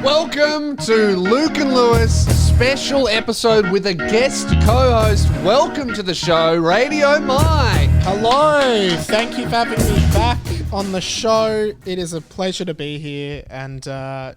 Welcome to Luke and Lewis special episode with a guest co-host. Welcome to the show, Radio Mike. Hello, thank you for having me back on the show. It is a pleasure to be here, and I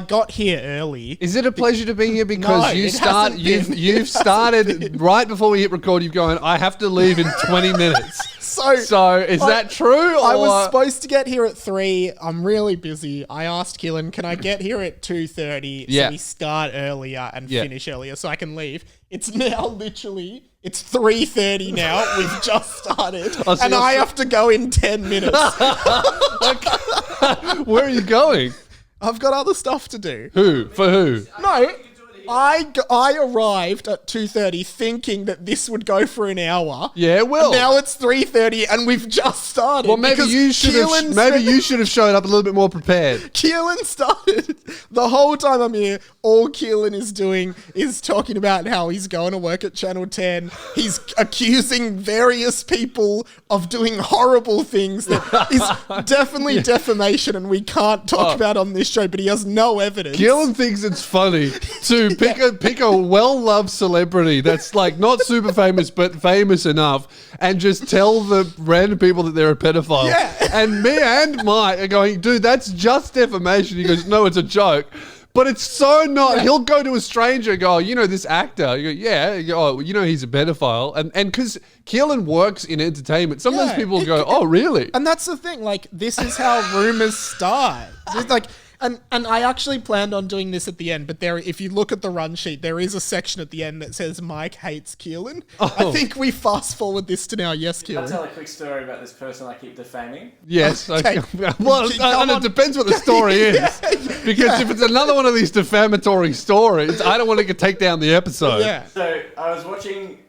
got here early. Is it a pleasure to be here because No, you've started right before we hit record? You've gone, I have to leave in 20 minutes. So is that true? Or? I was supposed to get here at 3. I'm really busy. I asked Keelan, can I get here at 2:30 so we start earlier and finish earlier so I can leave? It's now literally, it's 3:30 now. We've just started. And I have to go in 10 minutes. Where are you going? I've got other stuff to do. Who? For who? No, I arrived at 2:30 thinking that this would go for an hour. Yeah, it will. And now it's 3:30 and we've just started. Well, maybe you should have showed up a little bit more prepared. Keelan started. The whole time I'm here, all Keelan is doing is talking about how he's going to work at Channel 10. He's accusing various people of doing horrible things that is definitely defamation and we can't talk about on this show, but he has no evidence. Keelan thinks it's funny to pick a well-loved celebrity that's like not super famous but famous enough and just tell the random people that they're a pedophile. Yeah. And me and Mike are going, dude, that's just defamation. He goes, no, it's a joke. But it's so not. Yeah. He'll go to a stranger and go, oh, you know this actor? You go, yeah. You go, oh, you know he's a pedophile. And because Keelan works in entertainment, sometimes people go, oh, really? And that's the thing. Like, this is how rumors start. It's like... And I actually planned on doing this at the end, but if you look at the run sheet, there is a section at the end that says Mike hates Keelan. Oh. I think we fast forward this to now. Yes, Keelan. I'll tell a quick story about this person I keep defaming. Yes. Okay. Well, and it depends what the story is. Because if it's another one of these defamatory stories, I don't want to take down the episode. Yeah. So I was watching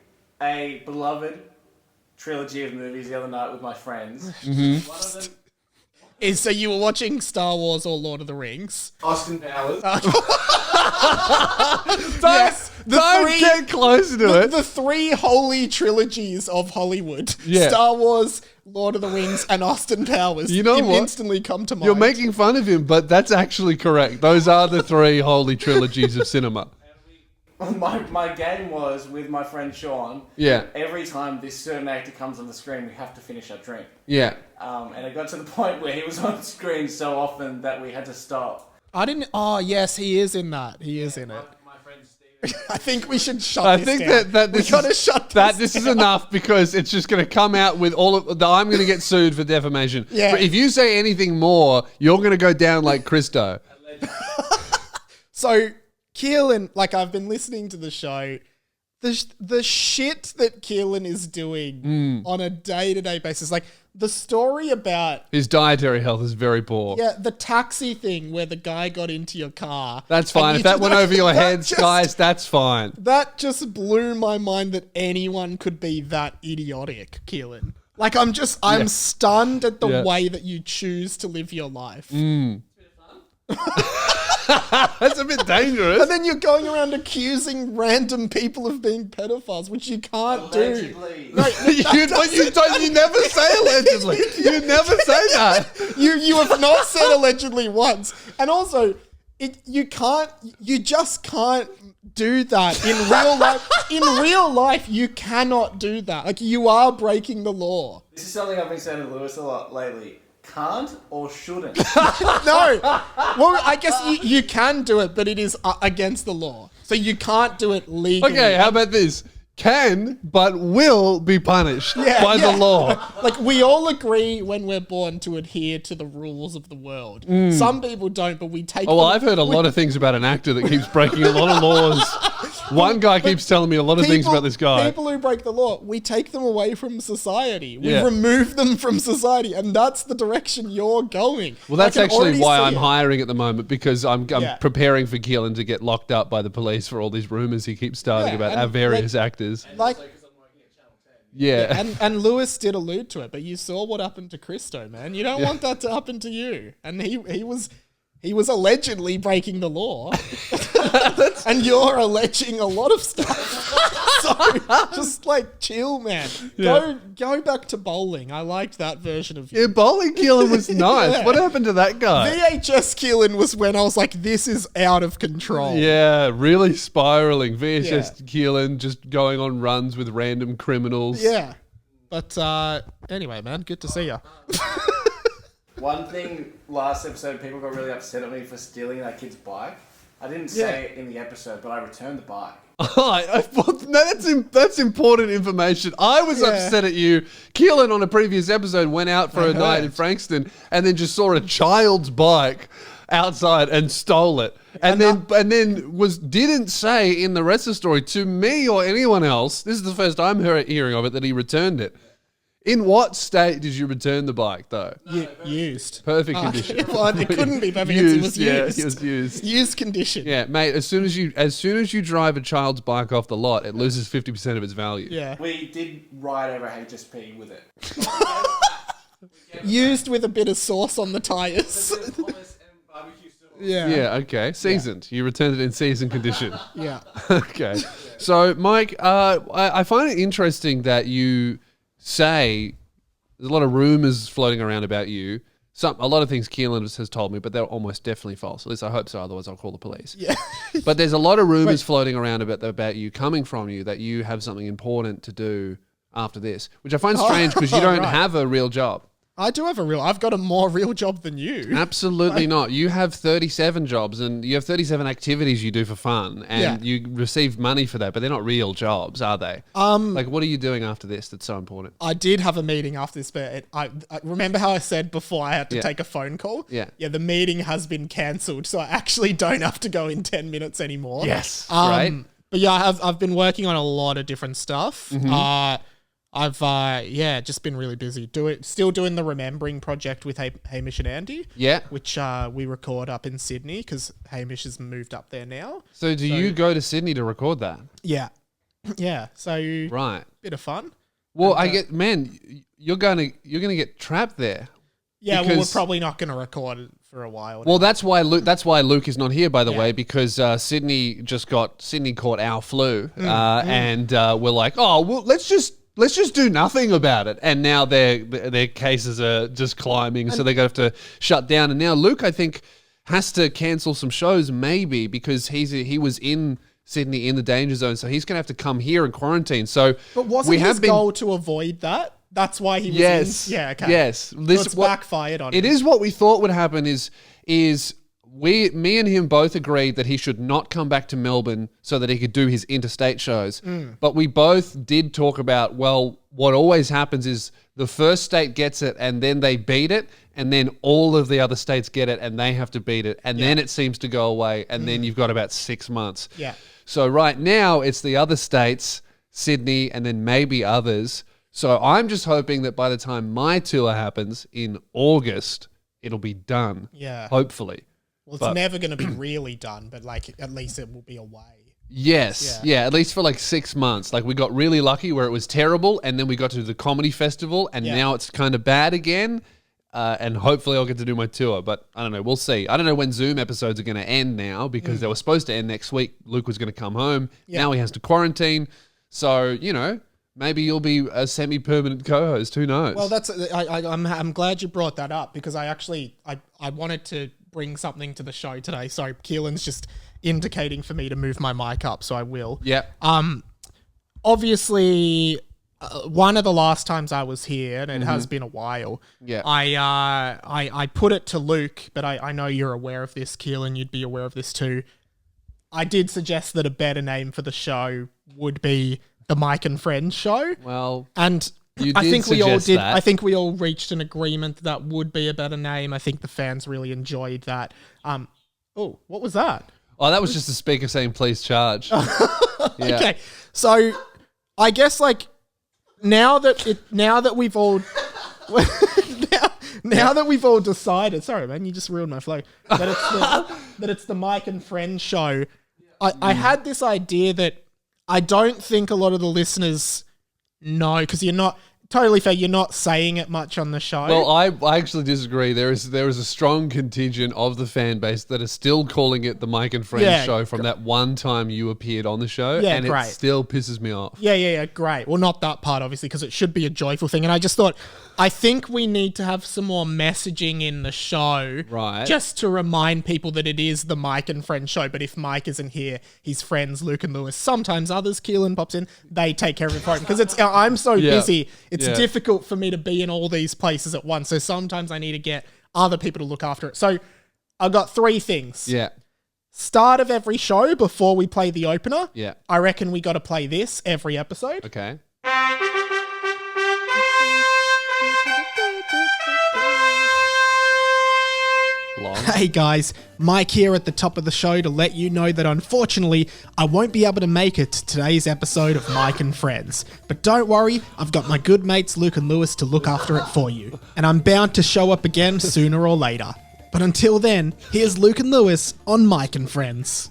a beloved trilogy of movies the other night with my friends. Mm-hmm. One of them... So you were watching Star Wars or Lord of the Rings? Austin Powers. Yes. Don't get closer to it. The 3 holy trilogies of Hollywood. Yeah. Star Wars, Lord of the Rings, and Austin Powers. You know what? Instantly come to mind. You're making fun of him, but that's actually correct. Those are the 3 holy trilogies of cinema. My game was with my friend Sean. Yeah. Every time this certain actor comes on the screen, we have to finish our drink. Yeah. And it got to the point where he was on screen so often that we had to stop. Oh, yes, he is in that. He is in it. My friend Steven. I think we should shut this down. This is enough because it's just going to come out with all of I'm going to get sued for defamation. Yeah. But if you say anything more, you're going to go down like Christo. So... Keelan, like I've been listening to the show, the shit that Keelan is doing on a day-to-day basis, like the story about... His dietary health is very poor. Yeah, the taxi thing where the guy got into your car. That's fine. If that went over your heads, guys, that's fine. That just blew my mind that anyone could be that idiotic, Keelan. Like I'm stunned at the way that you choose to live your life. That's a bit dangerous. And then you're going around accusing random people of being pedophiles, which you can't Allegedly. do. No, you never say allegedly. You never say that. You have not said allegedly once. And also, you just can't do that in real life. In real life, you cannot do that. Like, you are breaking the law. This is something I've been saying to Lewis a lot lately. Can't or shouldn't? No. Well, I guess you can do it, but it is against the law. So you can't do it legally. Okay, how about this? Can, but will be punished by the law. Like, we all agree when we're born to adhere to the rules of the world. Some people don't, but we take Oh, well, I've heard a lot of things about an actor that keeps breaking a lot of laws. One guy keeps telling me a lot of things about this guy. People who break the law, we take them away from society. We Yeah. remove them from society, and that's the direction you're going. Well, that's I can actually already why see I'm it. hiring at the moment, because I'm Yeah. preparing for Keelan to get locked up by the police for all these rumors he keeps starting Yeah, about and our various actors. Like, Yeah. and Lewis did allude to it, but you saw what happened to Christo, man. You don't want that to happen to you. And he was allegedly breaking the law. And you're alleging a lot of stuff. So just like chill, man. Go back to bowling. I liked that version of you. Yeah, bowling Keelan was nice. Yeah. What happened to that guy? VHS Keelan was when I was like, this is out of control. Yeah, really spiraling. VHS Keelan just going on runs with random criminals. Yeah. But anyway, man, good to see you. One thing last episode, people got really upset at me for stealing that kid's bike. I didn't say it in the episode, but I returned the bike. That's important information. I was upset at you. Keelan on a previous episode went out for a night in Frankston and then just saw a child's bike outside and stole it. And then didn't say in the rest of the story to me or anyone else, this is the first I'm hearing of it, that he returned it. In what state did you return the bike, though? Used. Perfect condition. Well, it couldn't be perfect. It was used. Yeah, it was used. Used condition. Yeah, mate. As soon as you drive a child's bike off the lot, it loses 50% of its value. Yeah. We did ride over HSP with it. Used with a bit of sauce on the tires. Yeah. Yeah. Okay. Seasoned. You returned it in seasoned condition. Yeah. Okay. So, Mike, I find it interesting that you say there's a lot of rumors floating around about you. A lot of things Keelan has told me, but they're almost definitely false. At least I hope so. Otherwise, I'll call the police. Yeah. But there's a lot of rumors floating around about you, coming from you, that you have something important to do after this, which I find strange because you don't have a real job. I do have I've got a more real job than you. Absolutely not. You have 37 jobs and you have 37 activities you do for fun and you receive money for that, but they're not real jobs, are they? Like, what are you doing after this that's so important? I did have a meeting after this, but I remember how I said before I had to take a phone call? Yeah. Yeah, the meeting has been cancelled, so I actually don't have to go in 10 minutes anymore. Yes. Right. But yeah, I've been working on a lot of different stuff. Mm-hmm. I've just been really busy. Still doing the Remembering project with Hamish and Andy. Yeah. Which we record up in Sydney because Hamish has moved up there now. So you go to Sydney to record that? Yeah. Yeah. So right. Bit of fun. Well, you're gonna get trapped there. Yeah, well, we're probably not gonna record it for a while. Well, that's why Luke is not here, by the way, because Sydney caught our flu, and we're like, oh, well, let's just do nothing about it. And now their cases are just climbing, so they're going to have to shut down. And now Luke, I think, has to cancel some shows maybe because he was in Sydney in the danger zone, so he's going to have to come here and quarantine. So, but wasn't his goal to avoid that? That's why he was in. Yeah, okay. Yes. So it's backfired on him. It is what we thought would happen is me and him both agreed that he should not come back to Melbourne so that he could do his interstate shows. But we both did talk about, well, what always happens is the first state gets it and then they beat it and then all of the other states get it and they have to beat it and then it seems to go away and then you've got about 6 months. Yeah. So right now it's the other states, Sydney and then maybe others. So I'm just hoping that by the time my tour happens in August, it'll be done. Yeah. Hopefully. Well, it's never going to be really done, but like at least it will be away. Yes. Yeah, at least for like 6 months. Like we got really lucky where it was terrible and then we got to the comedy festival and now it's kind of bad again. And hopefully I'll get to do my tour, but I don't know. We'll see. I don't know when Zoom episodes are going to end now because they were supposed to end next week. Luke was going to come home. Yeah. Now he has to quarantine. So, maybe you'll be a semi-permanent co-host. Who knows? Well, I'm glad you brought that up because I wanted to bring something to the show today. Sorry, Keelan's just indicating for me to move my mic up, so I will. Yeah. Obviously, one of the last times I was here, and it has been a while. Yeah. I put it to Luke, but I know you're aware of this, Keelan. You'd be aware of this too. I did suggest that a better name for the show would be the Mike and Friends Show. Well, and I think we all did. I think we all reached an agreement that would be a better name. I think the fans really enjoyed that. Oh, what was that? Oh, that was just a speaker saying "please charge." Okay, so I guess like now that we've all that we've all decided. Sorry, man, you just ruined my flow. That it's the Mike and Friends Show. I had this idea that I don't think a lot of the listeners know because you're not. totally fair. You're not saying it much on the show. Well, I actually disagree. There is a strong contingent of the fan base that are still calling it the Mike and Friends show from that one time you appeared on the show, and great. it still pisses me off. Yeah, great. Well, not that part, obviously, because it should be a joyful thing. And I just thought, I think we need to have some more messaging in the show, Right. just to remind people that it is the Mike and Friends show. But if Mike isn't here, his friends Luke and Lewis, sometimes others, Keelan pops in, they take care of it for him. Because I'm so busy, it's difficult for me to be in all these places at once. So sometimes I need to get other people to look after it. So I've got 3 things. Yeah. Start of every show before we play the opener. Yeah. I reckon we got to play this every episode. Okay. Long. Hey guys, Mike here at the top of the show to let you know that unfortunately I won't be able to make it to today's episode of Mike and Friends. But don't worry, I've got my good mates Luke and Lewis to look after it for you. And I'm bound to show up again sooner or later. But until then, here's Luke and Lewis on Mike and Friends.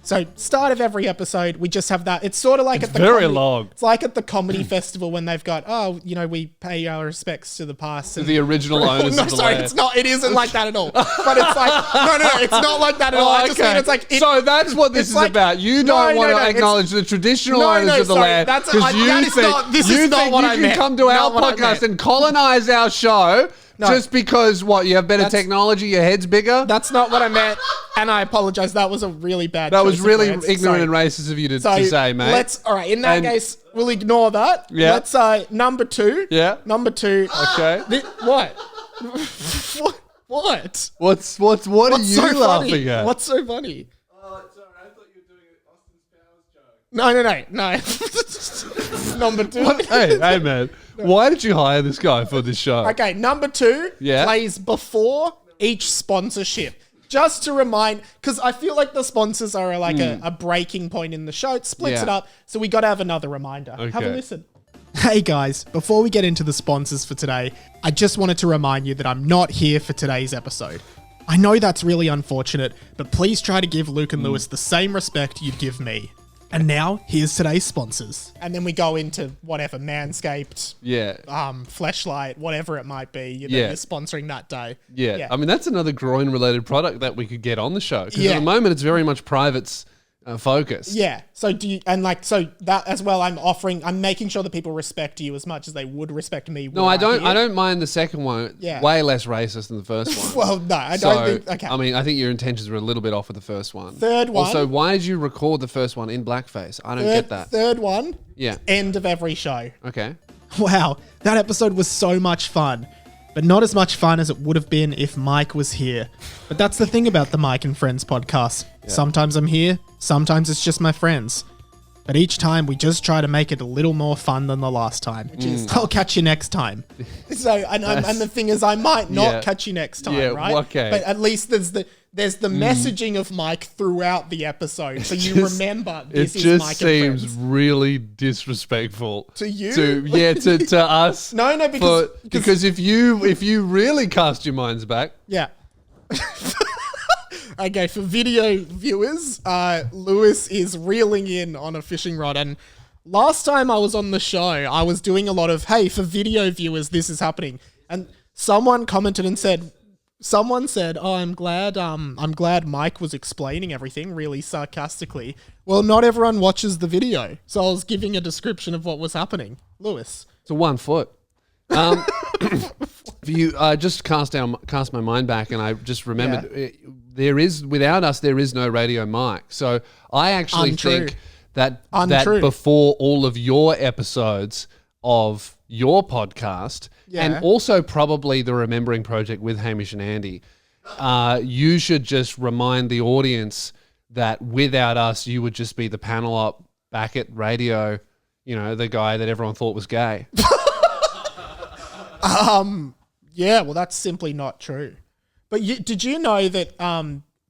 So, start of every episode, we just have that. It's sort of like at the very comedy, long. It's like at the comedy festival when they've got, we pay our respects to the past. And The original owners of the land. it's not. It isn't like that at all. But it's like, no, it's not like that at all. I just mean it's like. So that's what this is like- about. You don't want to acknowledge the traditional owners of the land This because you is think not what you I can meant. come to our Not what I podcast meant. and colonize our show just because you have better technology, your head's bigger. That's not what I meant, and I apologize. That was a really bad. That was choice of really words. ignorant and racist of you to say, mate. All right. In that case, we'll ignore that. Yeah. Let's number 2. Yeah. Number 2. Okay. What? What? What are you so laughing funny? at? What's so funny? Oh, sorry. I thought you were doing an Austin Powers joke. No. Number 2. Hey, man. Why did you hire this guy for this show? Okay, number 2 Yeah. plays before each sponsorship. Just to remind, because I feel like the sponsors are like a breaking point in the show. It splits it up, so we got to have another reminder. Have a Okay. listen. Hey guys, before we get into the sponsors for today, I just wanted to remind you that I'm not here for today's episode. I know that's really unfortunate, but please try to give Luke and Lewis the same respect you'd give me. And now, here's today's sponsors. And then we go into whatever, Manscaped, Yeah. Fleshlight, whatever it might be, you're sponsoring that day. Yeah. I mean, that's another groin-related product that we could get on the show. Because Yeah. at the moment, it's very much private's focus. Yeah. So that as well, I'm making sure that people respect you as much as they would respect me. No, I don't mind the second one. Yeah. Way less racist than the first one. Well, no, I don't think, okay. I mean, I think your intentions were a little bit off with the first one. Third one. Also, why did you record the first one in blackface? I don't get that. Third one. Yeah. End of every show. Okay. Wow, that episode was so much fun. But not as much fun as it would have been if Mike was here. But that's the thing about the Mike and Friends podcast. Yeah. Sometimes I'm here, sometimes it's just my friends. But each time we just try to make it a little more fun than the last time. I'll catch you next time. So, and the thing is, I might not catch you next time, right? Okay. But at least there's the messaging of Mike throughout the episode, so you remember this is Mike and Friends. It just seems really disrespectful to you. To us. No, because if you really cast your minds back, yeah. Okay, for video viewers, Lewis is reeling in on a fishing rod, and last time I was on the show, I was doing a lot of, hey, for video viewers, this is happening, and someone commented and said, oh, I'm glad Mike was explaining everything really sarcastically. Well, not everyone watches the video, so I was giving a description of what was happening. Lewis. it's a 1 foot. If you just cast my mind back, and I just remembered without us there is no Radio Mike. So I actually think that before all of your episodes of your podcast, and also probably the Remembering Project with Hamish and Andy, you should just remind the audience that without us, you would just be the panel up back at radio, the guy that everyone thought was gay. Yeah, well, that's simply not true. But did you know that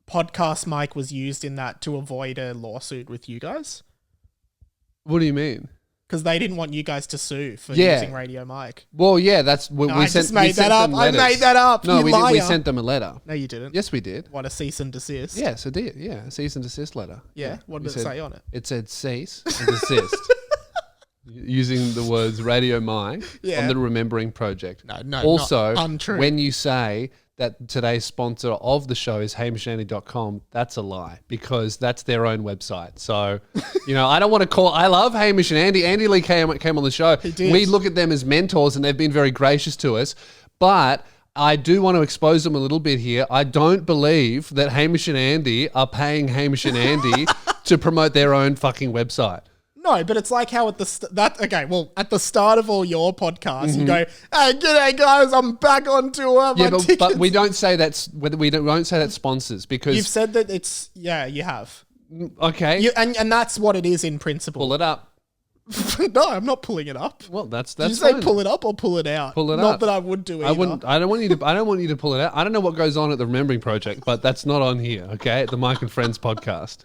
Podcast Mike was used in that to avoid a lawsuit with you guys? What do you mean? Because they didn't want you guys to sue for using Radio Mike. Well, yeah, that's... I just made that up. I made that up. No, we we sent them a letter. No, you didn't. Yes, we did. What, a cease and desist? Yes, it did. Yeah, a cease and desist letter. Yeah? What did it say on it? It said cease and desist. using the words Radio Mike Yeah. on the Remembering Project. No, Also, not untrue. when you say that today's sponsor of the show is hamishandy.com, that's a lie because that's their own website. So, I don't want to call. I love Hamish and Andy. Andy Lee came on the show. He did. We look at them as mentors and they've been very gracious to us. But I do want to expose them a little bit here. I don't believe that Hamish and Andy are paying Hamish and Andy to promote their own fucking website. No, but it's like how at the at the start of all your podcasts, you go, "Hey, g'day guys, I'm back on tour." Yeah, but we don't say that's we won't say that's sponsors because You've said that it's you have. Okay, And that's what it is in principle. pull it up. No, I'm not pulling it up. Well, that's Did you say fine. pull it up or pull it out? Pull it not up. that I would do either. I wouldn't. I don't want you to pull it out. I don't know what goes on at the Remembering Project, but that's not on here. Okay, at the Mike and Friends podcast.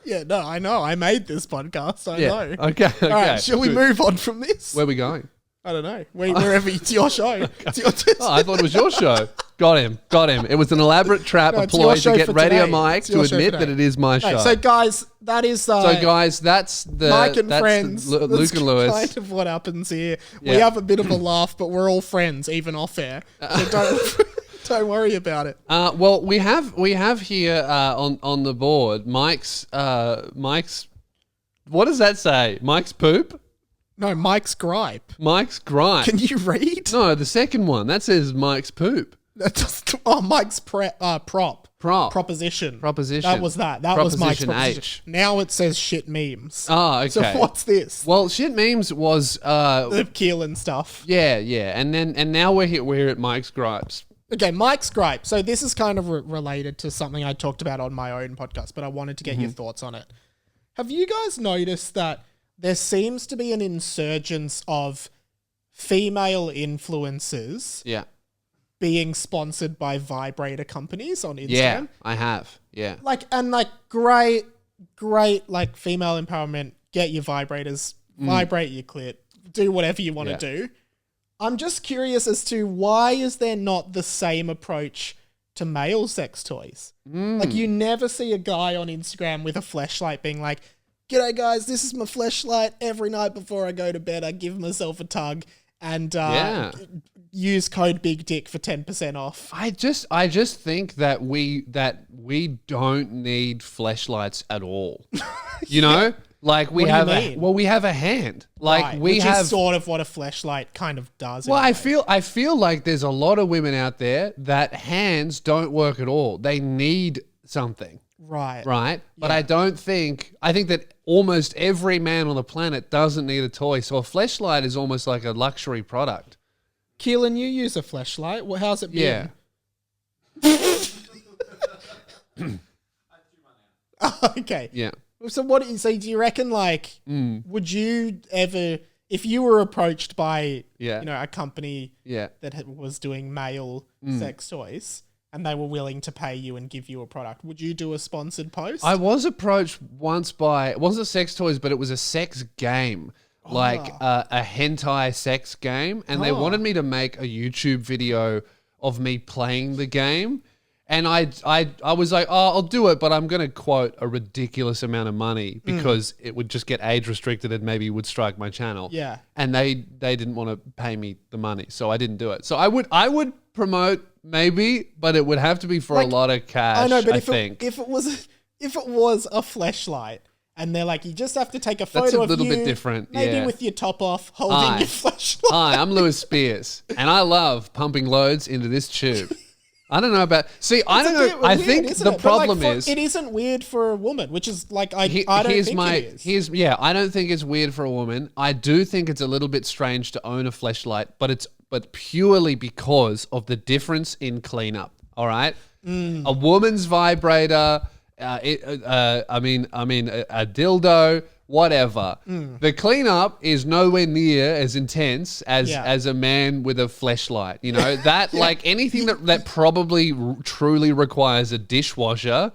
Yeah, no, I know. I made this podcast. I know. Okay. All right, shall we Good. move on from this? Where are we going? I don't know. Wherever it's your show. It's your Oh, I thought it was your show. Got him. It was an elaborate trap, No, it's a your ploy show to get for Radio today. Mike It's to your show admit for that today. it is my Okay, show. so guys, that is So guys, that's the Mike and that's friends. Luke That's and Lewis. kind of what happens here. We Yeah. have a bit of a laugh, but we're all friends, even off air. So don't worry about it. Well, we have here on the board Mike's. What does that say? Mike's poop. No, Mike's gripe. Mike's gripe. Can you read? No, the second one that says Mike's poop. Mike's prop. Proposition. Proposition. That was that. That was Mike's Proposition proposition. H. Now it says shit memes. Oh, okay. So what's this? Well, shit memes was The Keelan stuff. yeah, and now we're here at Mike's gripes. Okay, Mike's gripe. So this is kind of related to something I talked about on my own podcast, but I wanted to get your thoughts on it. Have you guys noticed that there seems to be an insurgence of female influencers Yeah. being sponsored by vibrator companies on Instagram? Yeah, I have. Yeah. Great, like female empowerment. Get your vibrators, vibrate your clit, do whatever you want to do. I'm just curious as to why is there not the same approach to male sex toys? Like you never see a guy on Instagram with a fleshlight being like, "G'day guys, this is my fleshlight. Every night before I go to bed, I give myself a tug and use code Big Dick for 10% off." I just think that we don't need fleshlights at all. You know? Like we What do you have mean? we have a hand. Like Right, we which have is sort of what a fleshlight kind of does. Well, in a way. I feel like there's a lot of women out there that hands don't work at all. They need something, right. But I think that almost every man on the planet doesn't need a toy. So a fleshlight is almost like a luxury product. Keelan, you use a fleshlight. Well, how's it been? Yeah. Okay. Yeah. So do you reckon would you ever, if you were approached by a company Yeah. that was doing male sex toys and they were willing to pay you and give you a product, would you do a sponsored post? I was approached once by, it wasn't sex toys, but it was a sex game. Like a hentai sex game. And they wanted me to make a YouTube video of me playing the game. And I was like, oh, I'll do it, but I'm going to quote a ridiculous amount of money because it would just get age restricted and maybe would strike my channel. Yeah. And they didn't want to pay me the money, so I didn't do it. So I would promote maybe, but it would have to be for a lot of cash. I know, but if if it was a fleshlight and they're like, you just have to take a photo That's a of little you, bit different, maybe yeah. with your top off, holding Aye. your fleshlight. Hi, I'm Lewis Spears, and I love pumping loads into this tube. I don't know about. See, I don't know. I think the problem is it isn't weird for a woman, which is like I don't think it is. I don't think it's weird for a woman. I do think it's a little bit strange to own a fleshlight, but purely because of the difference in cleanup. All right, a woman's vibrator. A dildo. Whatever. The cleanup is nowhere near as intense as a man with a fleshlight. You know, that like anything that probably truly requires a dishwasher,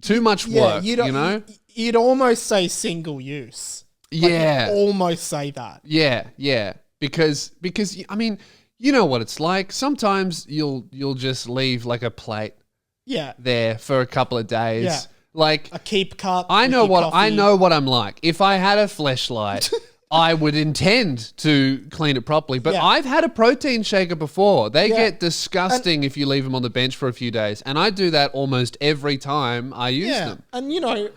too much work, you know? You'd almost say single use. Yeah. You'd almost say that. Yeah. Because I mean, you know what it's like. Sometimes you'll just leave like a plate there for a couple of days. Yeah. Like A keep cup. I know with your what coffee. I'm like. If I had a fleshlight, I would intend to clean it properly. But Yeah. I've had a protein shaker before. They Yeah. get disgusting if you leave them on the bench for a few days. And I do that almost every time I use them. And you know,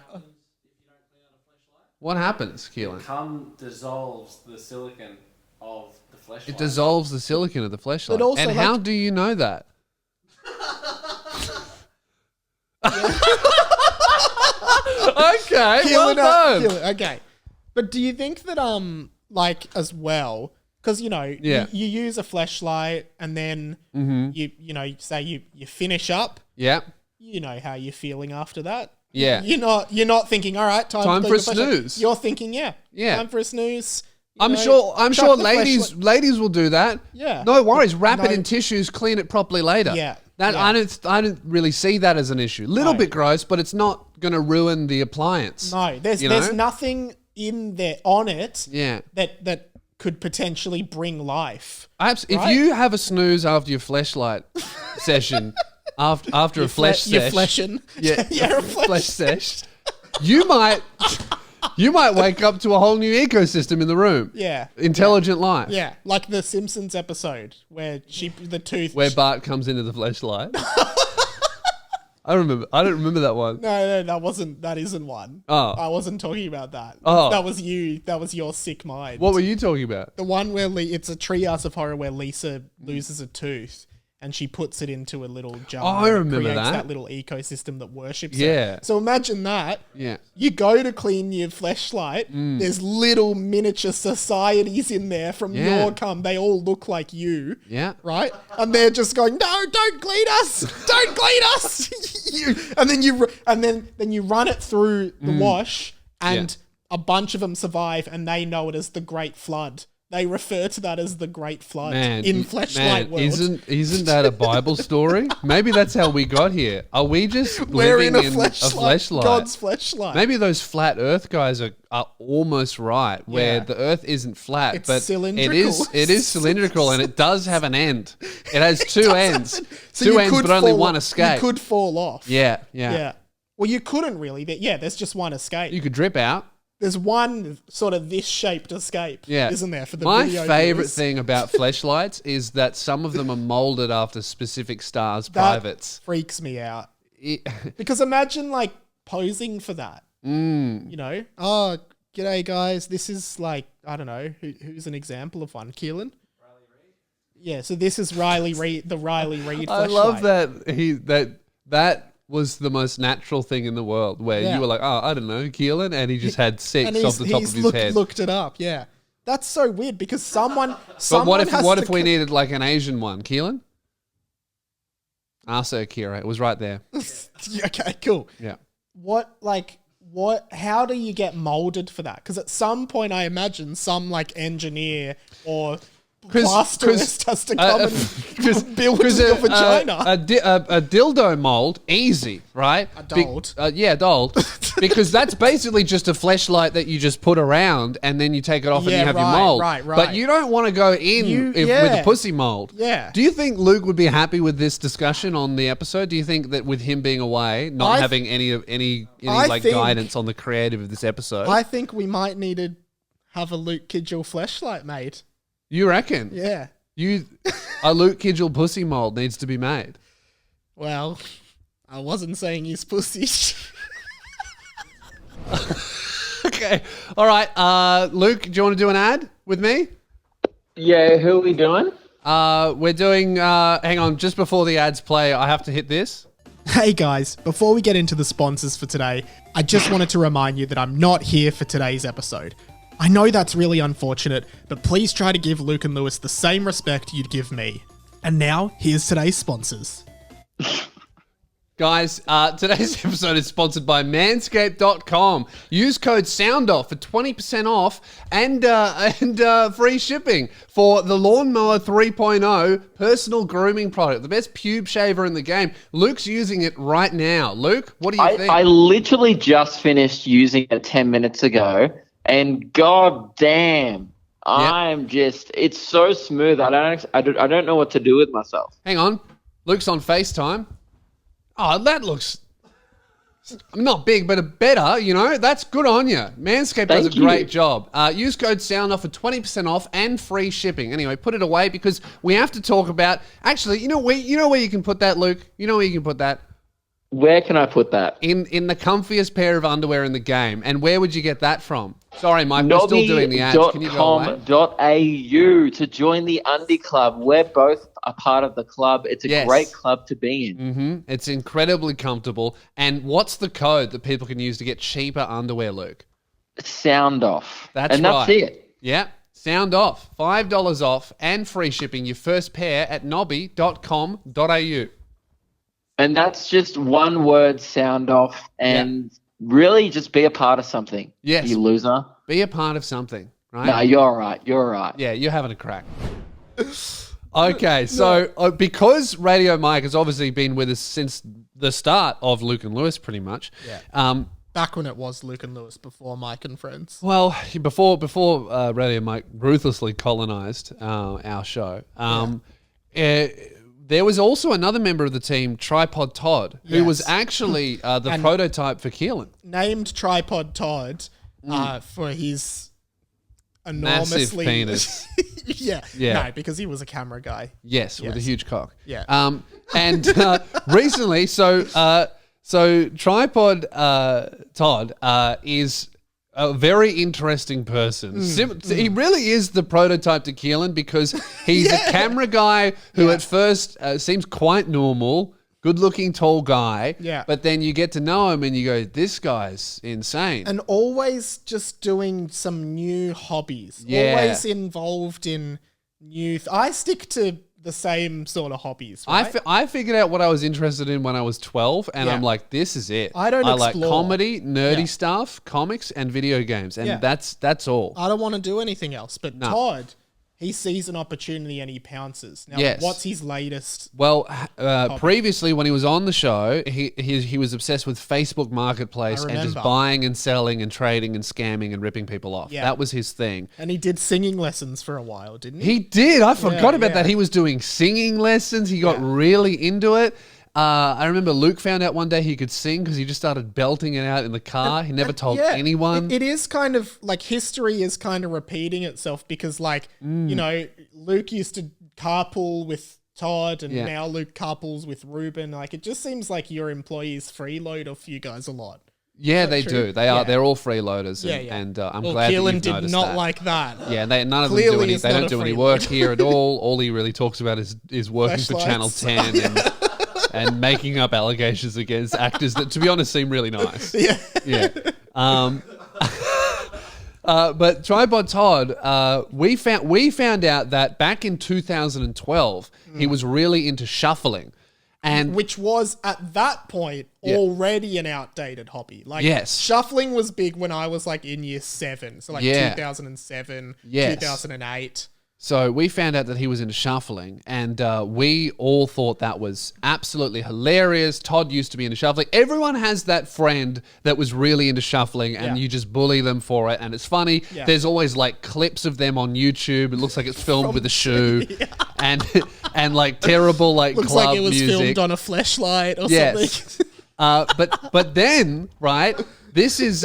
What happens, Keelan? Cum dissolves the silicon of the fleshlight. It dissolves the silicon of the fleshlight. But also, and how do you know that? Okay, well done. Okay. But do you think that like as well, because you know Yeah. you use a fleshlight and then you know say you finish up, Yeah. you know how you're feeling after that. Yeah. You're not thinking, all right, time for a the fleshlight." snooze. You're thinking, yeah, Yeah. time for a snooze. You I'm know, sure chuck the ladies will do that. Yeah. No worries. Wrap it No. in tissues, clean it properly later. Yeah. That Yeah. I don't really see that as an issue. Little No. bit gross, but it's not going to ruin the appliance. No, there's you know? nothing in there on it Yeah. that could potentially bring life. If Right? you have a snooze after your fleshlight session, after a flesh You're sesh, fleshing. yeah, You're a flesh sesh, you might wake up to a whole new ecosystem in the room. Yeah. Intelligent life. Yeah, like the Simpsons episode where the tooth. Where Bart comes into the fleshlight. I don't remember that one. No, that isn't one. Oh. I wasn't talking about that. Oh. That was you. That was your sick mind. What were you talking about? The one where it's a treehouse of horror where Lisa loses a tooth and she puts it into a little jar. Oh, I and it remember creates that. little ecosystem that worships Yeah. it. So imagine that. Yeah. You go to clean your fleshlight. There's little miniature societies in there from Yeah. your cum. They all look like you. Yeah. Right? And they're just going, no, don't clean us. Don't clean us. and then you run it through the wash and a bunch of them survive and they know it as the Great Flood. They refer to that as the Great Flood in Fleshlight World. Isn't that a Bible story? Maybe that's how we got here. Are we just We're living in a a fleshlight. fleshlight? God's fleshlight. Maybe those flat Earth guys are almost right, where Yeah. the Earth isn't flat, It's but cylindrical. it is cylindrical, and it does have an end. It has two ends, So two you ends, could but only fall- one escape. You could fall off. Yeah. Yeah. Well, you couldn't really. There's just one escape. You could drip out. There's one sort of this shaped escape, Yeah. isn't there? For the My video favorite viewers? thing about fleshlights is that some of them are molded after specific stars' That privates. freaks me out. It- Because imagine like posing for that. You know? Oh, g'day guys. This is like, I don't know, who's an example of one? Keelan? Riley Reid. Yeah, so this is Riley Reid, the Riley Reid I fleshlight. love that was the most natural thing in the world, where Yeah. you were like, oh, I don't know, Keelan, and he just had And six off the top of his head. looked it up, yeah. That's so weird because someone But what has if to we needed like an Asian one, Keelan? Ask her, Kira. It was right there. Okay, cool. Yeah. How do you get molded for that? Because at some point I imagine some like engineer or plasterist has to come and build your vagina. A dildo mold, easy, right? A dold. Dold. Because that's basically just a fleshlight that you just put around and then you take it off and Yeah, you have your right, mold. right. But you don't want to go in with a pussy mold. Yeah. Do you think Luke would be happy with this discussion on the episode? Do you think that with him being away, not having any like think- guidance on the creative of this episode? I think we might need to have a Luke Kidgel fleshlight made. You reckon? Yeah. A Luke Kidgel pussy mold needs to be made. Well, I wasn't saying he's pussy. Okay. All right. Luke, do you want to do an ad with me? Yeah, who are we doing? We're doing, hang on, just before the ads play, I have to hit this. Hey guys, before we get into the sponsors for today, I just wanted to remind you that I'm not here for today's episode. I know that's really unfortunate, but please try to give Luke and Lewis the same respect you'd give me. And now, here's today's sponsors. Guys, today's episode is sponsored by manscaped.com. Use code SOUNDOFF for 20% off and free shipping for the Lawnmower 3.0 personal grooming product, the best pube shaver in the game. Luke's using it right now. Luke, what do you think? I literally just finished using it 10 minutes ago, and god damn, it's so smooth. I don't know what to do with myself. Hang on. Luke's on FaceTime. Oh, that looks I'm not big, but a better, that's good on you. Manscaped does a Thank you. great job. Use code SOUNDOFF for 20% off and free shipping. Anyway, put it away because we have to talk about, actually, you know where you can put that, Luke? You know where you can put that? Where can I put that? In the comfiest pair of underwear in the game. And where would you get that from? Sorry, Mike, we're still doing the ads. Can you go away? Nobby.com.au to join the Undie Club. We're both a part of the club. It's a great club to be in. Mm-hmm. It's incredibly comfortable. And what's the code that people can use to get cheaper underwear, Luke? Sound off. That's right. It. Yeah. Sound off. $5 off and free shipping your first pair at nobby.com.au. And that's just one word, sound off, and really just be a part of something. Yes. You loser. Be a part of something, right? No, you're all right. You're all right. Yeah, you're having a crack. Okay, so because Radio Mike has obviously been with us since the start of Luke and Lewis, pretty much. Yeah. Back when it was Luke and Lewis, before Mike and Friends. Well, before Radio Mike ruthlessly colonized our show, there was also another member of the team, Tripod Todd, who was actually the prototype for Keelan. Named Tripod Todd for his enormously... Massive penis. yeah. No, because he was a camera guy. Yes, with a huge cock. Yeah. And recently, so Tripod Todd is a very interesting person. He really is the prototype to Keelan because he's a camera guy who at first seems quite normal, good-looking, tall guy. Yeah. But then you get to know him and you go, this guy's insane. And always just doing some new hobbies. Yeah. Always involved in new... I stick to the same sort of hobbies, right? I figured out what I was interested in when I was 12, and I'm like, this is it. I like explore. comedy, nerdy stuff, comics, and video games, and that's all. I don't want to do anything else. But Todd, he sees an opportunity and he pounces. Now, what's his latest? Well, previously when he was on the show, he was obsessed with Facebook Marketplace and just buying and selling and trading and scamming and ripping people off. Yeah. That was his thing. And he did singing lessons for a while, didn't he? He did. I forgot about that. He was doing singing lessons. He got really into it. I remember Luke found out one day he could sing because he just started belting it out in the car. He never told anyone. It is kind of like history is kind of repeating itself because Luke used to carpool with Todd and now Luke carpools with Ruben. Like it just seems like your employees freeload off you guys a lot. Yeah, they do. They are. They're all freeloaders, and I'm glad Keelan that you've did noticed not that. like that. Yeah, none of them Clearly do any. is They not don't a do any freeloader. work here at all. All he really talks about is working for Channel Flashlights. 10 and making up allegations against actors that, to be honest, seem really nice. Yeah. But Tripod Todd, we found out that back in 2012, he was really into shuffling. And which was at that point already an outdated hobby. Like Yes. shuffling was big when I was like in year 7. So like 2007, Yes. 2008. So we found out that he was into shuffling, and we all thought that was absolutely hilarious. Todd used to be into shuffling. Everyone has that friend that was really into shuffling, and you just bully them for it, and it's funny. Yeah. There's always like clips of them on YouTube. It looks like it's filmed with a shoe, and like terrible like Looks club like it was music. filmed on a flashlight or Yes. something. But then, right, this is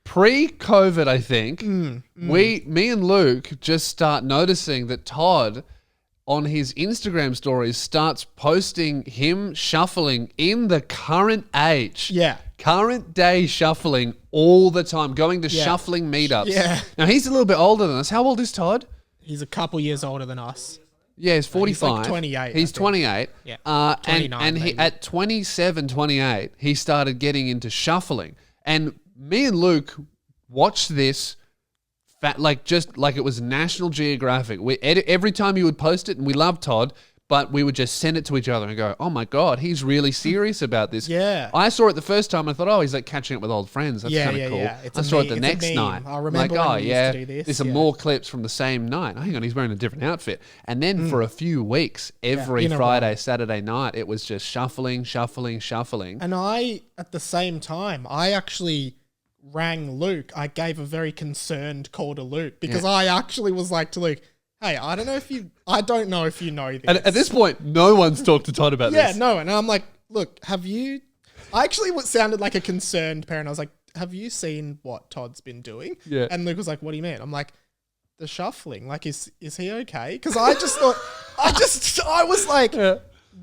pre-COVID, I think. Me and Luke just start noticing that Todd on his Instagram stories starts posting him shuffling in the current age. Yeah. Current day shuffling all the time, going to shuffling meetups. Yeah. Now he's a little bit older than us. How old is Todd? He's a couple years older than us. Yeah, he's 45. He's like 28. He's 28. Yeah. 29 and he, maybe. at 27, 28, he started getting into shuffling. And me and Luke watched this just like it was National Geographic. Every time he would post it, and we loved Todd, but we would just send it to each other and go, oh my God, he's really serious about this. Yeah. I saw it the first time and I thought, oh, he's like catching up with old friends. That's kind of cool. yeah. It's I a saw it meme. the It's a next meme. night. I remember like, when oh we used yeah, to do this, there's some more clips from the same night. I hang on, he's wearing a different outfit. And then for a few weeks, every in a Friday, Saturday night, it was just shuffling. And I, at the same time, I actually rang Luke. I gave a very concerned call to Luke because I actually was like to Luke, hey, I don't know if you know this. And at this point, no one's talked to Todd about this. Yeah, no. And I'm like, look, have you I actually sounded like a concerned parent. I was like, have you seen what Todd's been doing? Yeah. And Luke was like, what do you mean? I'm like, the shuffling. Like, is he okay? Because I just thought, I was like,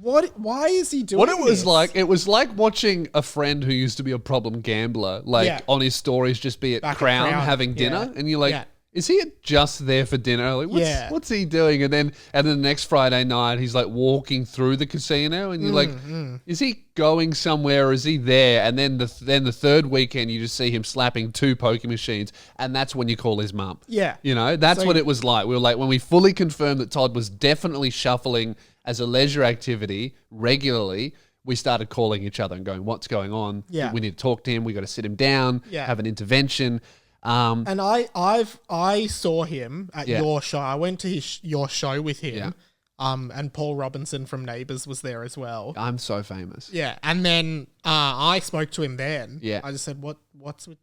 what? Why is he doing What it was this? like, it was like watching a friend who used to be a problem gambler, like on his stories, just be at Back at Crown Crown, having dinner, and you're like, Yeah. is he just there for dinner? Like, what's he doing? And then the next Friday night, he's like walking through the casino, and you're like, is he going somewhere? Or is he there? And then the third weekend, you just see him slapping 2 poker machines, and that's when you call his mum. Yeah. You know, that's what it was like. We were like, when we fully confirmed that Todd was definitely shuffling as a leisure activity regularly, we started calling each other and going, what's going on? Yeah. We need to talk to him. We got to sit him down, have an intervention. And I saw him at your show. I went to your show with him. Yeah. And Paul Robinson from Neighbours was there as well. I'm so famous. Yeah. And then I spoke to him then. Yeah. I just said, what's with...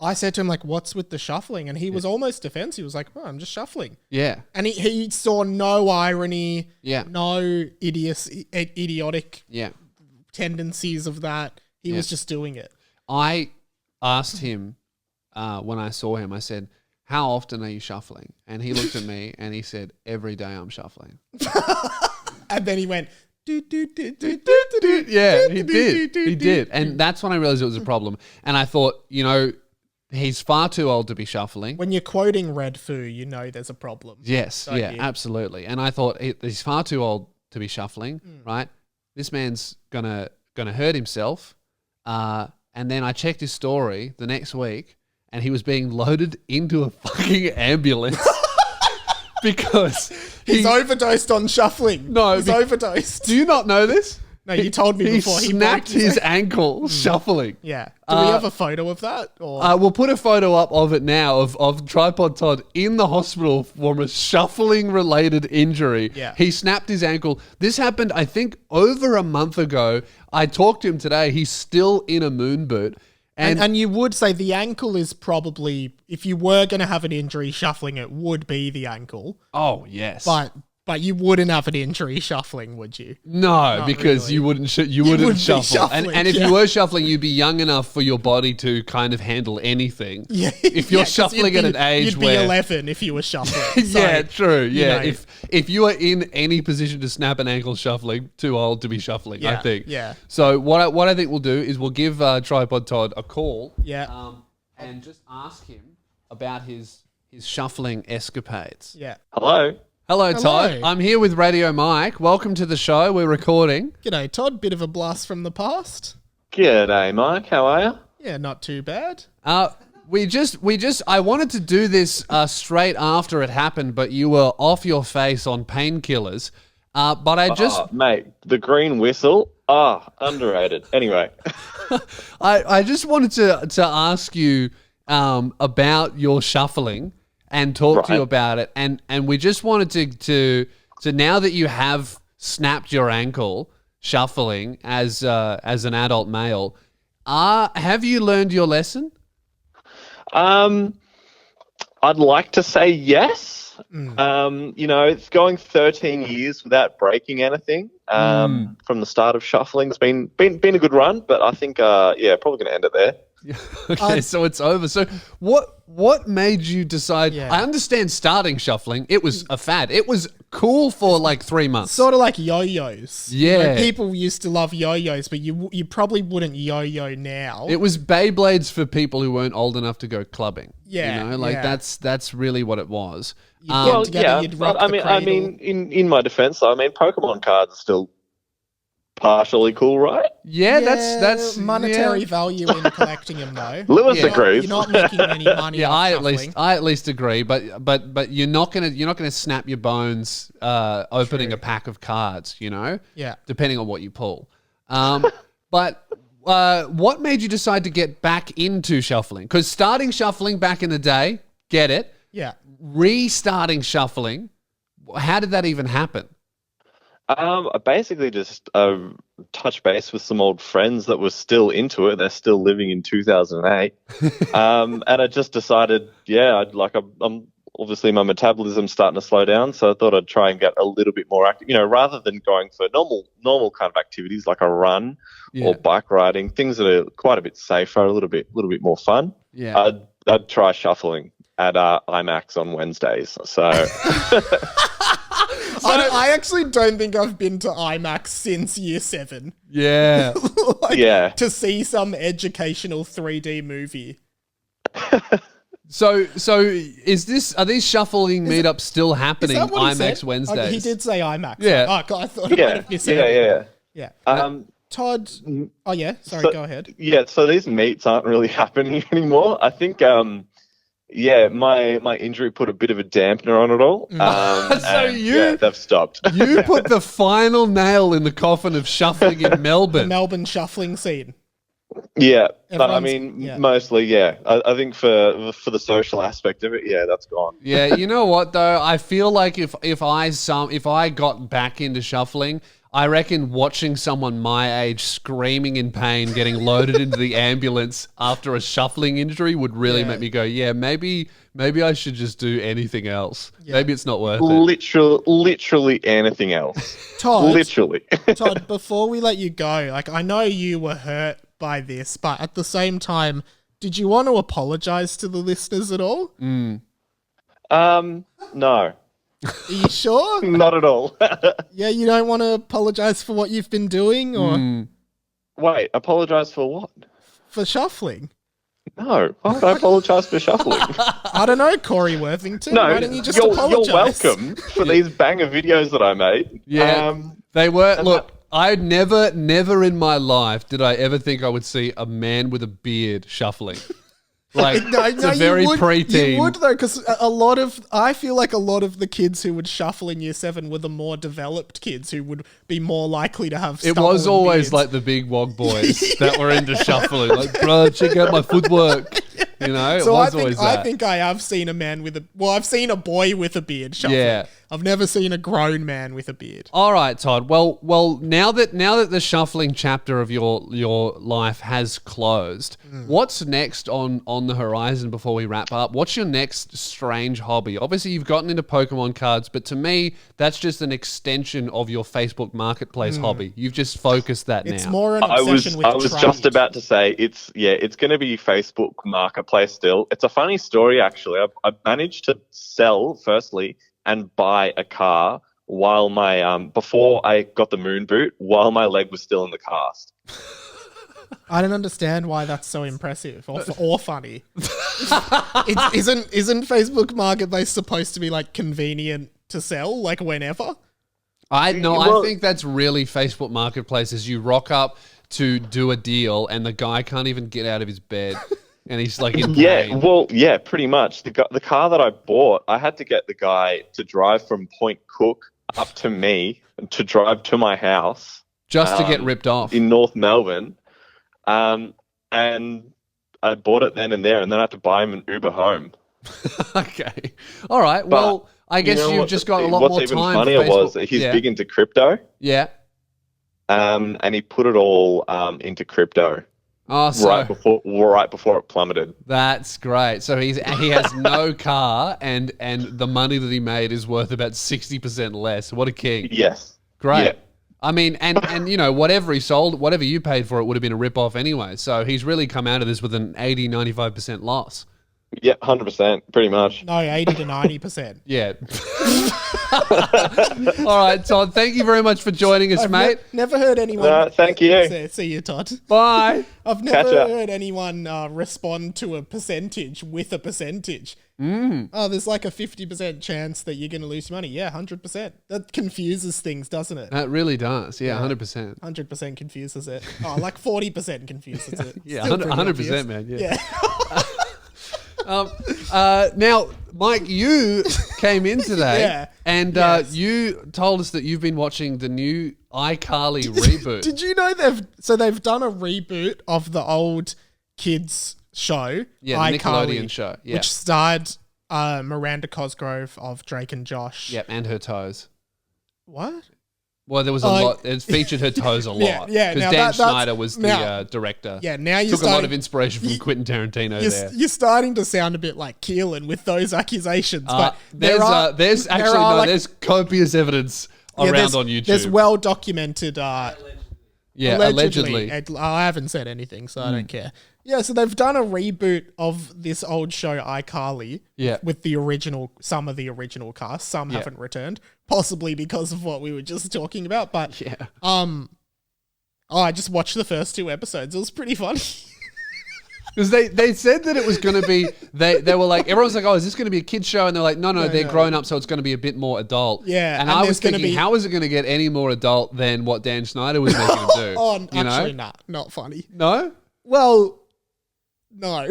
I said to him, like, what's with the shuffling? And he was almost defensive. He was like, oh, I'm just shuffling. Yeah. And he saw no irony, Yeah. no idiotic Yeah. tendencies of that. He was just doing it. I asked him when I saw him, I said, how often are you shuffling? And he looked at me and he said, every day I'm shuffling. And then he went... Yeah, he did. He did. And that's when I realized it was a problem. And I thought, he's far too old to be shuffling. When you're quoting Red Foo, you know there's a problem. Yes, yeah, absolutely. And I thought he's far too old to be shuffling, right? This man's gonna hurt himself. And then I checked his story the next week, and he was being loaded into a fucking ambulance because he's overdosed on shuffling. No, he's overdosed. Do you not know this? No, you told me before. He snapped his ankle shuffling. Yeah. Do we have a photo of that? Or we'll put a photo up of it now of Tripod Todd in the hospital from a shuffling-related injury. Yeah. He snapped his ankle. This happened, I think, over a month ago. I talked to him today. He's still in a moon boot. And you would say the ankle is probably, if you were going to have an injury shuffling, it would be the ankle. Oh, yes. But you wouldn't have an injury shuffling, would you? No, because really. you wouldn't shuffle. shuffling, And if you were shuffling, you'd be young enough for your body to kind of handle anything. Yeah. If you're shuffling at an age you'd be 11 if you were shuffling. So, yeah, true. Yeah. you know. If you are in any position to snap an ankle shuffling, too old to be shuffling, I think. Yeah. So what I think we'll do is we'll give Tripod Todd a call. Yeah. And just ask him about his shuffling escapades. Yeah. Hello, Todd. I'm here with Radio Mike. Welcome to the show. We're recording. G'day, Todd. Bit of a blast from the past. G'day, Mike. How are you? Yeah, not too bad. I wanted to do this straight after it happened, but you were off your face on painkillers. But I just... mate, the green whistle, underrated. Anyway. I just wanted to ask you about your shuffling and talk to you about it. And we just wanted to now that you have snapped your ankle shuffling as an adult male, have you learned your lesson? I'd like to say yes. It's going 13 years without breaking anything from the start of shuffling. It's been a good run, but I think probably going to end it there. Okay, so it's over. So what made you decide? Yeah. I understand starting shuffling. It was a fad. It was cool for like 3 months. Sort of like yo-yos. Yeah. People used to love yo-yos, but you probably wouldn't yo-yo now. It was Beyblades for people who weren't old enough to go clubbing. Yeah, that's really what it was. You'd get together, you'd rock the cradle. in my defense, Pokemon cards are still partially cool, right? Yeah, that's monetary value in collecting them, though. Lewis agrees. You're not making any money. Yeah, off I shuffling. at least agree, but you're not gonna snap your bones opening a pack of cards, Yeah. depending on what you pull. But what made you decide to get back into shuffling? Because starting shuffling back in the day, get it. Yeah. Restarting shuffling, how did that even happen? I basically just touched base with some old friends that were still into it. They're still living in 2008. And I just decided, I'm obviously my metabolism's starting to slow down, so I thought I'd try and get a little bit more active. Rather than going for normal kind of activities like a run or bike riding, things that are quite a bit safer, a little bit more fun. Yeah. I'd try shuffling at IMAX on Wednesdays. So I actually don't think I've been to IMAX since year 7. Yeah. To see some educational 3D movie. So are these shuffling meetups still happening? Is that what he IMAX said? Wednesdays. He did say IMAX. Yeah. Oh, God, I thought I might have missed it. Yeah. Todd. Oh yeah. Sorry. Go ahead. Yeah. So these meets aren't really happening anymore. I think. My injury put a bit of a dampener on it all. They've stopped. You put the final nail in the coffin of shuffling in Melbourne. The Melbourne shuffling scene. Yeah, but I mean, mostly, yeah. I think for the social aspect of it, yeah, that's gone. Yeah, you know what though? I feel like if I got back into shuffling, I reckon watching someone my age screaming in pain, getting loaded into the ambulance after a shuffling injury would really make me go, yeah, maybe I should just do anything else. Yeah. Maybe it's not worth it. Literally anything else. Todd, literally. Todd, before we let you go, I know you were hurt by this, but at the same time, did you want to apologize to the listeners at all? No. Are you sure? Not at all. Yeah, you don't want to apologize for what you've been doing, or wait, apologize for what? For shuffling? No, why would I apologize for shuffling? I don't know, Corey Worthington. No, why don't you just apologize? You're welcome for these banger videos that I made. Yeah, they were. Look, I never in my life did I ever think I would see a man with a beard shuffling. Like, it's a very preteen. You would though, because I feel like a lot of the kids who would shuffle in year 7 were the more developed kids who would be more likely to have. It was always like the big wog boys that were into shuffling. Like, bro, check out my footwork. You know, so always that. I think I have seen a man with I've seen a boy with a beard shuffling. Yeah. I've never seen a grown man with a beard. All right, Todd. Well, now that the shuffling chapter of your life has closed, what's next on the horizon before we wrap up? What's your next strange hobby? Obviously, you've gotten into Pokemon cards, but to me, that's just an extension of your Facebook Marketplace hobby. You've just focused that now. It's more an obsession with I was just about to say it's going to be Facebook Marketplace still. It's a funny story actually. I managed to sell firstly and buy a car while my before I got the moon boot, while my leg was still in the cast. I don't understand why that's so impressive or funny. Isn't Facebook Marketplace supposed to be like convenient to sell, like whenever? I think that's really Facebook Marketplace. Is you rock up to do a deal and the guy can't even get out of his bed. And he's like in pain. Pretty much. The car that I bought, I had to get the guy to drive from Point Cook up to me to drive to my house. Just to get ripped off. In North Melbourne. And I bought it then and there, and then I had to buy him an Uber home. Okay. All right. Well, I guess you've just got a lot more time. What's even funnier was he's big into crypto. Yeah. And he put it all into crypto. Oh, so right before it plummeted. That's great. So he has no car, and the money that he made is worth about 60% less. What a king! Yes, great. Yeah. I mean, and you know, whatever he sold, whatever you paid for it would have been a rip-off anyway. So he's really come out of this with an 80-95% loss. Yeah, 100%, pretty much. No, 80 to 90%. Yeah. All right, Todd, thank you very much for joining us, mate. Never heard anyone... thank you. See you, Todd. Bye. I've never heard anyone respond to a percentage with a percentage. Oh, there's like a 50% chance that you're going to lose money. Yeah, 100%. That confuses things, doesn't it? That really does. Yeah, 100%. 100% confuses it. Oh, like 40% confuses it. Yeah, 100%, man. Yeah. Now, Mike, you came in today and you told us that you've been watching the new iCarly reboot. Did you know they've done a reboot of the old kids show, the Nickelodeon show, which starred Miranda Cosgrove of Drake and Josh. Yep, and her toes. What? Well, there was a lot. It featured her toes a lot. Yeah. Because Now Dan that's Schneider was the now- director. Yeah, now you're Took a lot starting- of inspiration from Quentin Tarantino there. You're starting to sound a bit like Keelan with those accusations, but there's there's copious evidence around on YouTube. There's well documented. Allegedly. I haven't said anything, so I don't care. Yeah, so they've done a reboot of this old show, iCarly. Yeah. With some of the original cast. Some haven't returned, possibly because of what we were just talking about. But I just watched the first 2 episodes. It was pretty funny. Because they said that it was going to be, they were like, everyone's like, oh, is this going to be a kid's show? And they're like, no, they're grown up, so it's going to be a bit more adult. Yeah, And and I there's was gonna thinking, be- how is it going to get any more adult than what Dan Schneider was making them do? Oh, you know? actually, not funny. No? Well, no.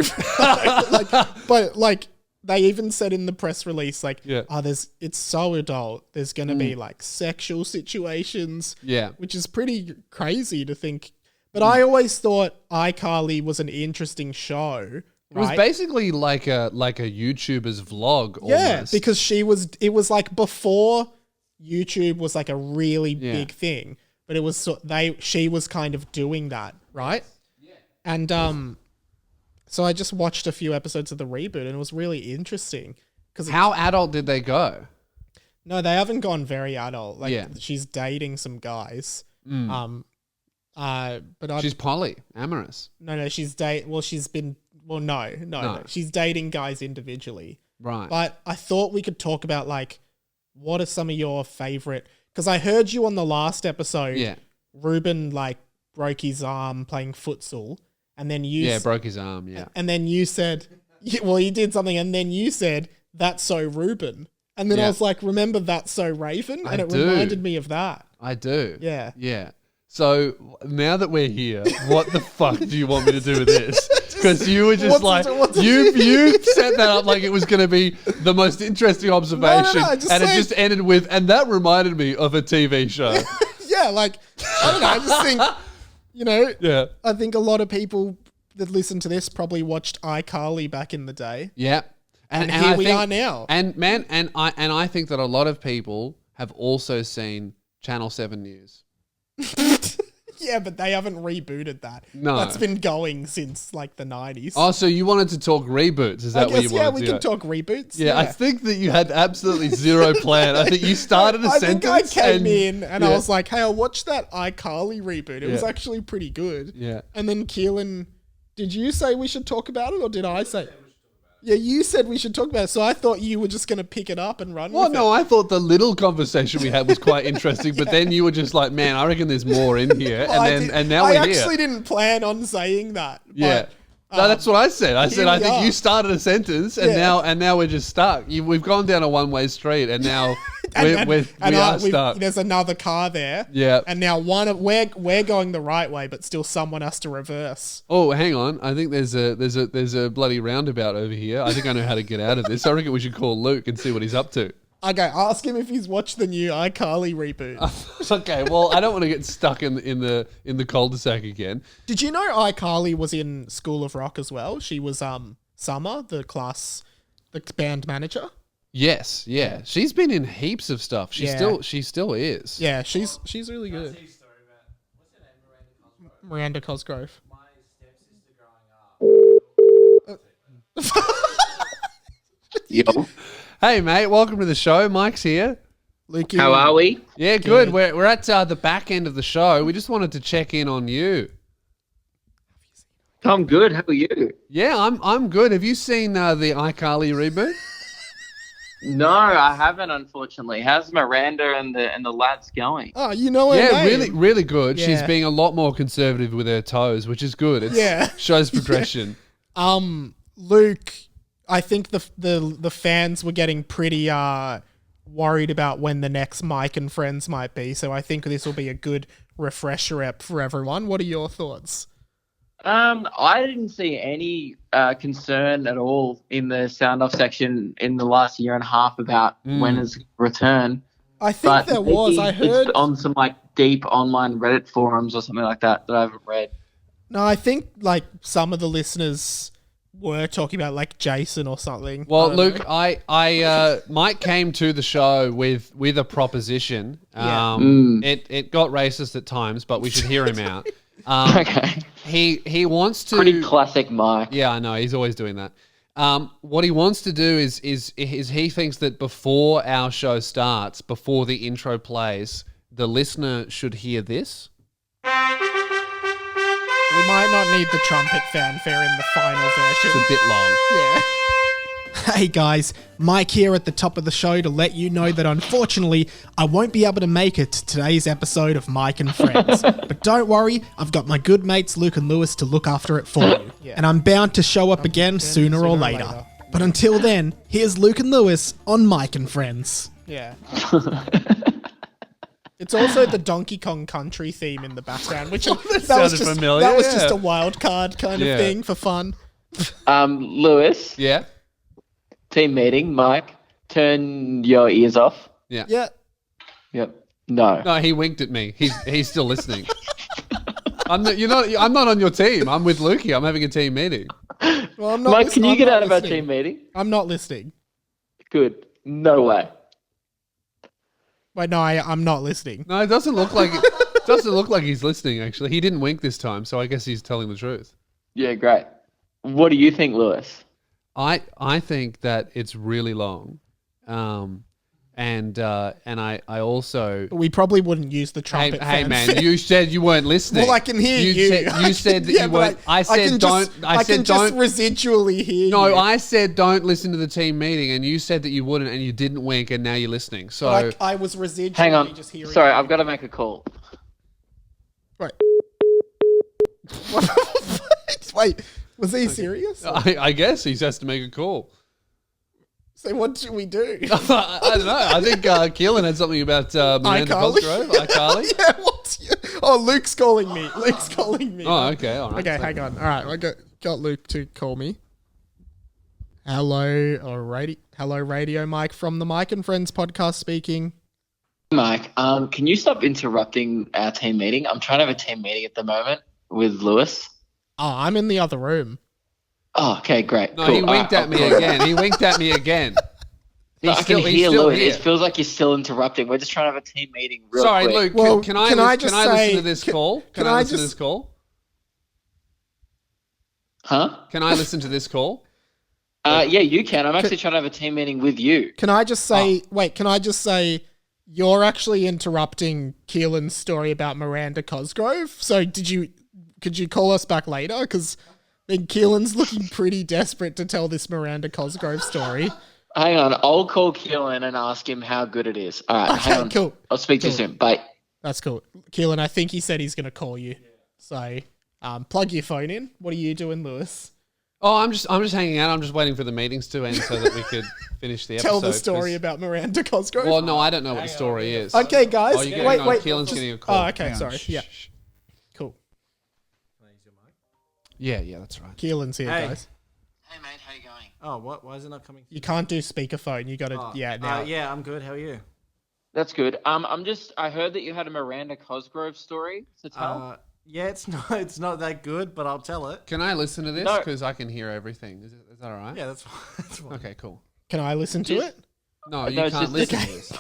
but they even said in the press release, it's so adult. There's going to be like sexual situations. Yeah. Which is pretty crazy to think. But I always thought iCarly was an interesting show. It was basically like a YouTuber's vlog almost. Yeah, because it was like before YouTube was like a really big thing. But it was she was kind of doing that, right? Yeah. And so I just watched a few episodes of the reboot and it was really interesting. How adult did they go? No, they haven't gone very adult. She's dating some guys. But she's polyamorous. No, she's she's dating guys individually. Right. But I thought we could talk about what are some of your favorite, because I heard you on the last episode. Yeah. Ruben broke his arm playing futsal, and then you broke his arm. Yeah. And then you said, he did something, and then you said, "That's so Ruben," and then I was like, "Remember That's So Raven?" And it reminded me of that. I do. Yeah. Yeah. So now that we're here, what the fuck do you want me to do with this? Because you were just you set that up like it was going to be the most interesting observation, and it just ended with, and that reminded me of a TV show. Yeah, I don't know. I just think, Yeah. I think a lot of people that listen to this probably watched iCarly back in the day. Yeah, and here we are now. And I think that a lot of people have also seen Channel 7 News. Yeah, but they haven't rebooted that. No. That's been going since the 90s. Oh, so you wanted to talk reboots? Is that what you wanted to do? Yeah, we can talk reboots. Yeah, I think that you had absolutely zero plan. I think you started a sentence. I think I came in and I was like, hey, I'll watch that iCarly reboot. It was actually pretty good. Yeah. And then Keelan, did you say we should talk about it or did I say? Yeah, you said we should talk about it, so I thought you were just going to pick it up and run with it. Well, no, I thought the little conversation we had was quite interesting, but then you were just like, man, I reckon there's more in here, and now we're here. I actually didn't plan on saying that. Yeah. No, that's what I said. I said I think you started a sentence, and now we're just stuck. We've gone down a one-way street, and now we are stuck. There's another car there. Yeah. And now we're going the right way, but still someone has to reverse. Oh, hang on. I think there's a bloody roundabout over here. I think I know how to get out of this. I reckon we should call Luke and see what he's up to. Okay, ask him if he's watched the new iCarly reboot. Okay, well, I don't want to get stuck in the cul-de-sac again. Did you know iCarly was in School of Rock as well? She was Summer, the band manager. Yes, yeah. She's been in heaps of stuff. She still is. Yeah, she's really good. Miranda Cosgrove. My stepsister growing up. Yo. Hey, mate, welcome to the show. Mike's here. Luke, How are we? Yeah, good. We're at the back end of the show. We just wanted to check in on you. I'm good. How are you? Yeah, I'm good. Have you seen the iCarly reboot? No, I haven't, unfortunately. How's Miranda and the lads going? Oh, you know her Yeah, name. really, really good. Yeah. She's being a lot more conservative with her toes, which is good. It shows progression. Luke, I think the fans were getting pretty worried about when the next Mike and Friends might be, so I think this will be a good refresher ep for everyone. What are your thoughts? I didn't see any concern at all in the sound off section in the last year and a half about when it's return. I think there was. I heard it's on some deep online Reddit forums or something like that I haven't read. No, I think some of the listeners were talking about like Jason or something. Well, I don't Luke, know. Mike came to the show with a proposition. Yeah. It got racist at times, but we should hear him out. Okay. He wants to. Pretty classic Mike. Yeah, I know. He's always doing that. What he wants to do is he thinks that before our show starts, before the intro plays, the listener should hear this. We might not need the trumpet fanfare in the final version. It's a bit long. Yeah. Hey guys, Mike here at the top of the show to let you know that unfortunately I won't be able to make it to today's episode of Mike and Friends. But don't worry, I've got my good mates Luke and Lewis to look after it for you. And I'm bound to show up again sooner or later. But until then, here's Luke and Lewis on Mike and Friends. Yeah. It's also the Donkey Kong Country theme in the background, which sounded familiar, that was yeah. just a wild card kind of thing for fun. Lewis, Yeah. team meeting. Mike, turn your ears off. Yeah. Yeah. Yep. No. No, he winked at me. He's still listening. I'm not on your team. I'm with Lukey. I'm having a team meeting. Well, I'm not Mike, can you I'm get not out of our listening. team meeting? I'm not listening. Good. No way. Wait, no, I'm not listening. No, it doesn't look like he's listening. Actually, he didn't wink this time, so I guess he's telling the truth. Yeah, great. What do you think, Lewis? I think that it's really long, and I also. We probably wouldn't use the trumpet Hey man, fanfare. you said you weren't listening. Well, I can hear you. You said that Yeah, you but weren't. I said don't. I can said just don't. residually hear No, you. I said don't listen to the team meeting, and you said that you wouldn't, and you didn't wink, and now you're listening. So I was residually Hang on. just hearing Sorry, you. I've got to make a call. Right. Wait, was he serious? I guess he has to make a call. So what should we do? I don't know. I think Keelan had something about Miranda iCarly? Cosgrove. iCarly. Yeah, oh, Luke's calling me. Luke's calling me. Oh, okay. All right. Okay, hang on. All right, I got Luke to call me. Hello, radio Mike from the Mike and Friends podcast speaking. Mike, can you stop interrupting our team meeting? I'm trying to have a team meeting at the moment with Lewis. Oh, I'm in the other room. Oh, okay, great. No, cool. he winked at me again. He winked at me again. No, I can he's hear still Lewis. here. It feels like you're still interrupting. We're just trying to have a team meeting real Sorry, quick. Luke. Well, can I just listen say- to this call? Can I listen to this call? Huh? Can I listen to this call? Yeah, you can. I'm actually trying to have a team meeting with you. Can I just say, can I just say, you're actually interrupting Keelan's story about Miranda Cosgrove? So could you call us back later? Because I think Keelan's looking pretty desperate to tell this Miranda Cosgrove story. Hang on. I'll call Keelan and ask him how good it is. All right, Okay, hang on. cool. I'll speak to you soon. Bye. That's cool. Keelan, I think he said he's going to call you. So plug your phone in. What are you doing, Lewis? Oh, I'm just hanging out. I'm just waiting for the meetings to end so that we could finish the episode. Tell the story 'cause- about Miranda Cosgrove. Well, no, I don't know what the story is. Okay, guys. Oh, you're getting wait. Keelan's getting a call. Oh, okay. Sorry. Yeah. Cool. Yeah, that's right. Keelan's here, Hey. guys. Hey, mate. How you going? Oh, what? Why is it not coming? You can't do speakerphone. You got to, Oh, now. yeah, I'm good. How are you? That's good. I heard that you had a Miranda Cosgrove story to tell. Yeah, it's not that good, but I'll tell it. Can I listen to this? No. Because I can hear everything. Is that all right? Yeah, that's fine. That's fine. Okay, cool. Can I listen to Just- it? No, No, you it's can't just- listen Okay. to this.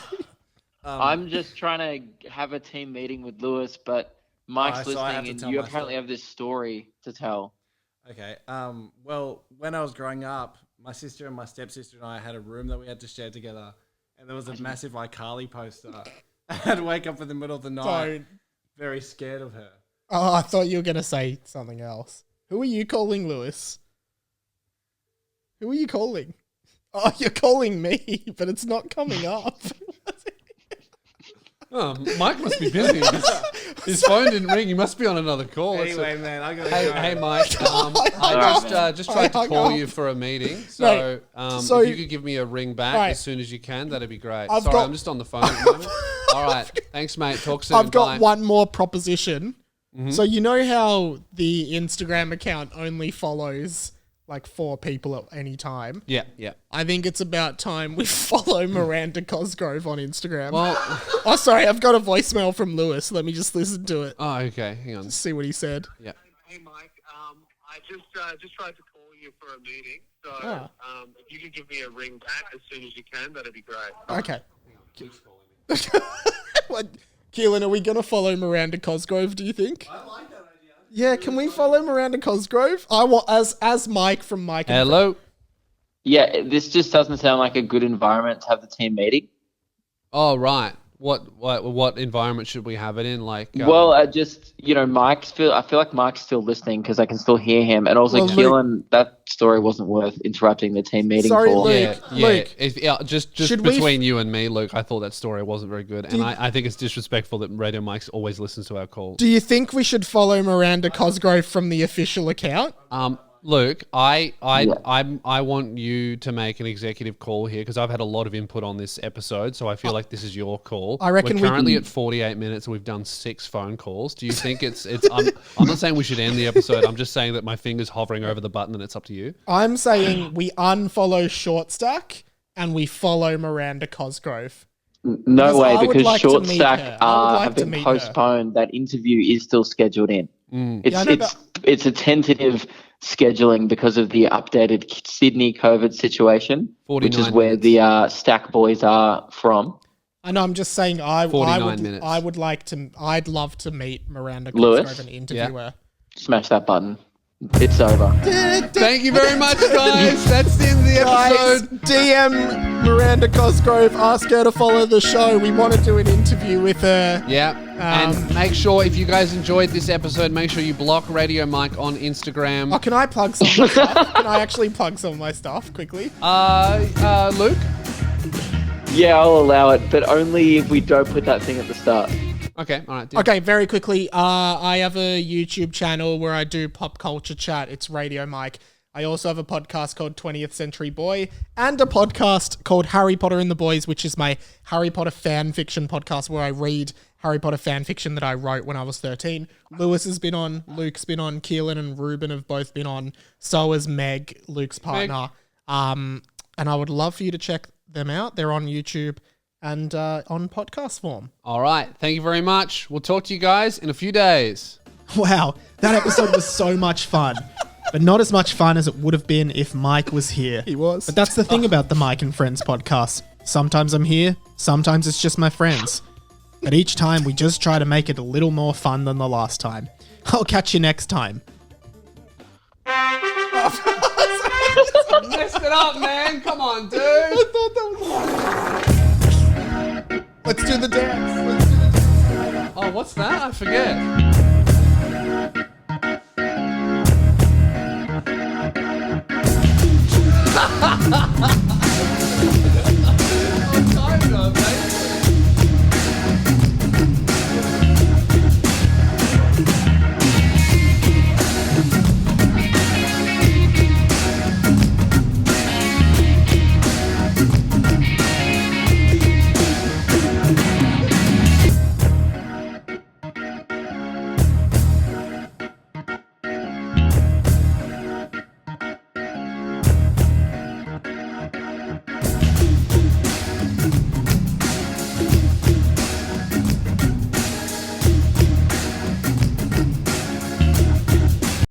I'm just trying to have a team meeting with Lewis, but Mike's Oh, so I have listening, to and tell you my apparently story. have this story to tell. Okay. Well, when I was growing up, my sister and my stepsister and I had a room that we had to share together, and there was a massive iCarly poster. I had to wake up in the middle of the night, Don't. very scared of her. Oh, I thought you were going to say something else. Who are you calling, Lewis? Who are you calling? Oh, you're calling me, but it's not coming up. Oh, Mike must be busy. His phone didn't ring. He must be on another call. Anyway, man, I gotta Hey, go. hey, Mike. I just tried to hung call up. you for a meeting. So, so- if you could give me a ring back Right. as soon as you can, that'd be great. I've Sorry, got- I'm just on the phone at the moment. All right. Thanks, mate. Talk soon. I've got Bye. one more proposition. So you know how the Instagram account only follows like 4 people at any time? Yeah. I think it's about time we follow Miranda Cosgrove on Instagram. Well, Oh, sorry, I've got a voicemail from Lewis. Let me just listen to it. oh, okay. Hang on. See what he said. Yeah. Hey, Mike. I just tried to call you for a meeting. So if you could give me a ring back as soon as you can, that'd be great. Okay. What, Keelan, are we going to follow Miranda Cosgrove, do you think? I like that idea. Yeah, can we follow Miranda Cosgrove? I want as Mike from Mike. Hello. Yeah, this just doesn't sound like a good environment to have the team meeting. Oh, right. What environment should we have it in? Like, well, I just, I feel like Mike's still listening because I can still hear him. And also, Well, Keelan, that story wasn't worth interrupting the team meeting Sorry, for. Luke. Luke, just should we between you and me, Luke, I thought that story wasn't very good, and I think it's disrespectful that Radio Mike's always listens to our calls. do you think we should follow Miranda Cosgrove from the official account? Luke, I want you to make an executive call here because I've had a lot of input on this episode, so I feel like this is your call. I reckon we're currently at 48 minutes and we've done 6 phone calls. Do you think it's? I'm not saying we should end the episode. I'm just saying that my finger's hovering over the button and it's up to you. I'm saying we unfollow Short Stack and we follow Miranda Cosgrove. No way, because like Short to meet Stack her. I would like have to been meet postponed. That interview is still scheduled in. It's a tentative scheduling because of the updated Sydney COVID situation, which is where the Stack boys are from. I know. I'm just saying. I'd love to meet Miranda Cosgrove and interview her. Smash that button. It's over. Thank you very much, guys. That's the end of the episode. DM Miranda Cosgrove. Ask her to follow the show. We want to do an interview with her. Yeah. And make sure, if you guys enjoyed this episode, make sure you block Radio Mike on Instagram. Oh, can I plug some of my stuff? Can I actually plug some of my stuff quickly? Luke? Yeah, I'll allow it, but only if we don't put that thing at the start. Okay, all right. Okay, very quickly. I have a YouTube channel where I do pop culture chat. It's Radio Mike. I also have a podcast called 20th Century Boy and a podcast called Harry Potter and the Boys, which is my Harry Potter fan fiction podcast where I read Harry Potter fan fiction that I wrote when I was 13. Lewis has been on, Luke's been on, Keelan and Ruben have both been on. So has Meg, Luke's partner. And I would love for you to check them out. They're on YouTube and on podcast form. All right. Thank you very much. We'll talk to you guys in a few days. Wow. That episode was so much fun. But not as much fun as it would have been if Mike was here. He was. But that's the thing about the Mike and Friends podcast. Sometimes I'm here, sometimes it's just my friends. But each time we just try to make it a little more fun than the last time. I'll catch you next time. Messed it up, man. Come on, dude. I thought that was... Let's do the dance. Oh, what's that? I forget.